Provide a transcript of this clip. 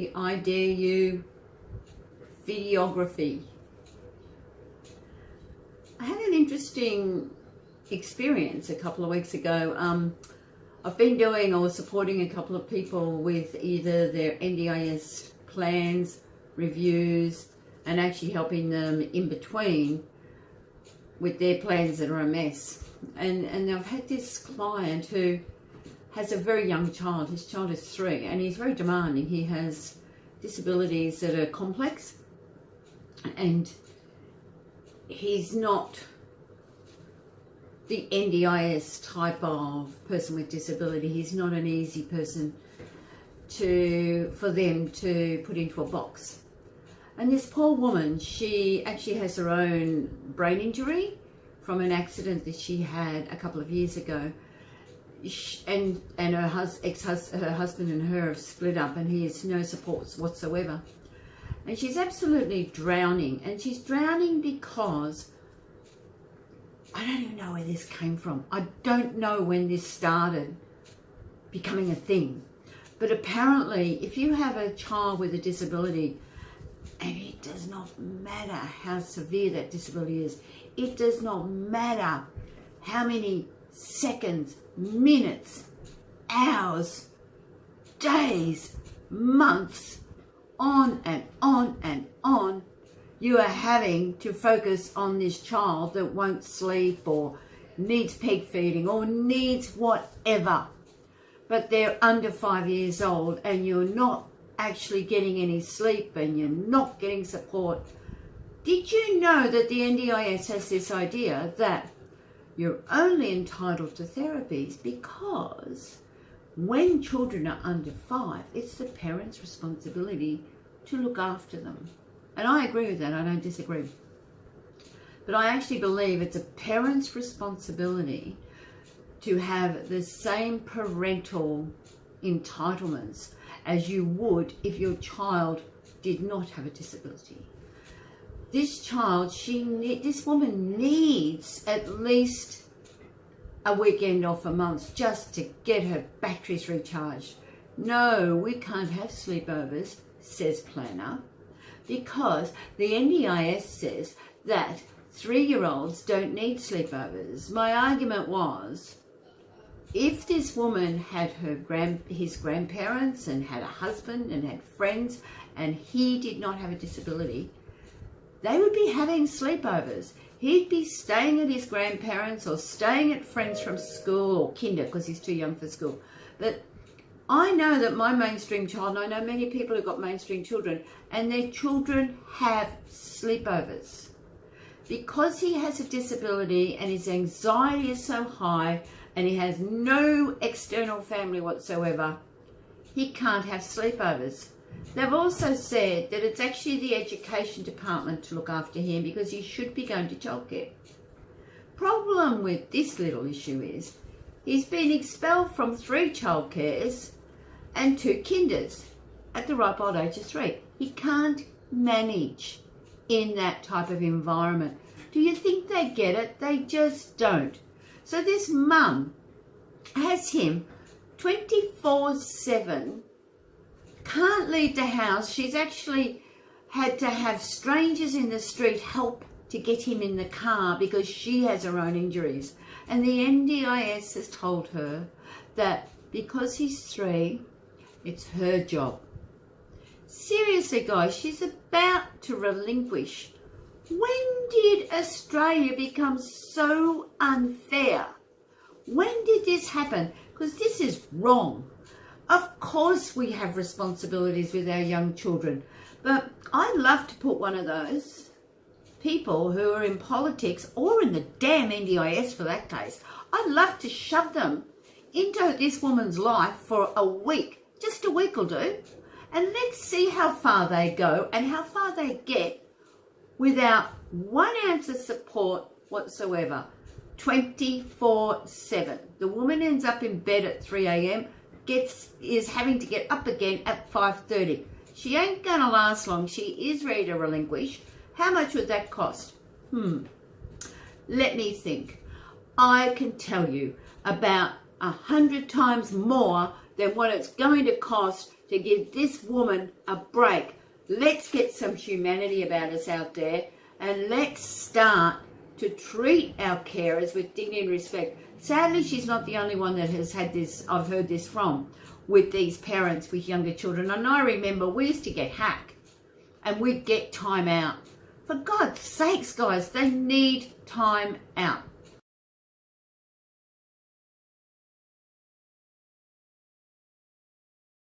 I dare you videography. I had an interesting experience a couple of weeks ago. I've been doing or supporting a couple of people with either their NDIS plans, reviews, and actually helping them in between with their plans that are a mess. And I've had this client who has a very young child. His child is 3 and he's very demanding. He has disabilities that are complex and he's not the NDIS type of person with disability. He's not an easy person for them to put into a box. And this poor woman, she actually has her own brain injury from an accident that she had a couple of years ago. And her husband and her have split up, and he has no supports whatsoever. And she's absolutely drowning, and she's drowning because I don't even know where this came from. I don't know when this started becoming a thing. But apparently, if you have a child with a disability, and it does not matter how severe that disability is, it does not matter how many seconds, minutes, hours, days, months, on and on and on, you are having to focus on this child that won't sleep or needs peg feeding or needs whatever. But they're under 5 years old and you're not actually getting any sleep and you're not getting support. Did you know that the NDIS has this idea that you're only entitled to therapies because when children are under 5, it's the parent's responsibility to look after them. And I agree with that, I don't disagree. But I actually believe it's a parent's responsibility to have the same parental entitlements as you would if your child did not have a disability. This child, this woman needs at least a weekend off a month just to get her batteries recharged. No, we can't have sleepovers, says Planner, because the NDIS says that 3-year-olds don't need sleepovers. My argument was, if this woman had his grandparents and had a husband and had friends and he did not have a disability, they would be having sleepovers. He'd be staying at his grandparents or staying at friends from school or kinder because he's too young for school. But I know that my mainstream child, and I know many people who've got mainstream children, and their children have sleepovers. Because he has a disability and his anxiety is so high and he has no external family whatsoever, he can't have sleepovers. They've also said that it's actually the education department to look after him because he should be going to childcare. Problem with this little issue is he's been expelled from 3 childcares and 2 kinders at the ripe old age of 3. He can't manage in that type of environment. Do you think they get it? They just don't. So this mum has him 24/7, can't leave the house. She's actually had to have strangers in the street help to get him in the car because she has her own injuries. And the NDIS has told her that because he's 3, it's her job. Seriously, guys, she's about to relinquish. When did Australia become so unfair? When did this happen? Because this is wrong. Of course we have responsibilities with our young children, but I'd love to put one of those people who are in politics or in the damn NDIS for that case, I'd love to shove them into this woman's life for a week. Just a week will do. And let's see how far they go and how far they get without 1 ounce of support whatsoever. 24/7. The woman ends up in bed at 3 a.m, is having to get up again at 5:30. She ain't gonna last long. She is ready to relinquish. How much would that cost? Let me think. I can tell you about 100 times more than what it's going to cost to give this woman a break. Let's get some humanity about us out there, and let's start to treat our carers with dignity and respect. Sadly, she's not the only one that has had this, I've heard this from, with these parents with younger children. And I remember we used to get hack and we'd get time out. For God's sakes, guys, they need time out.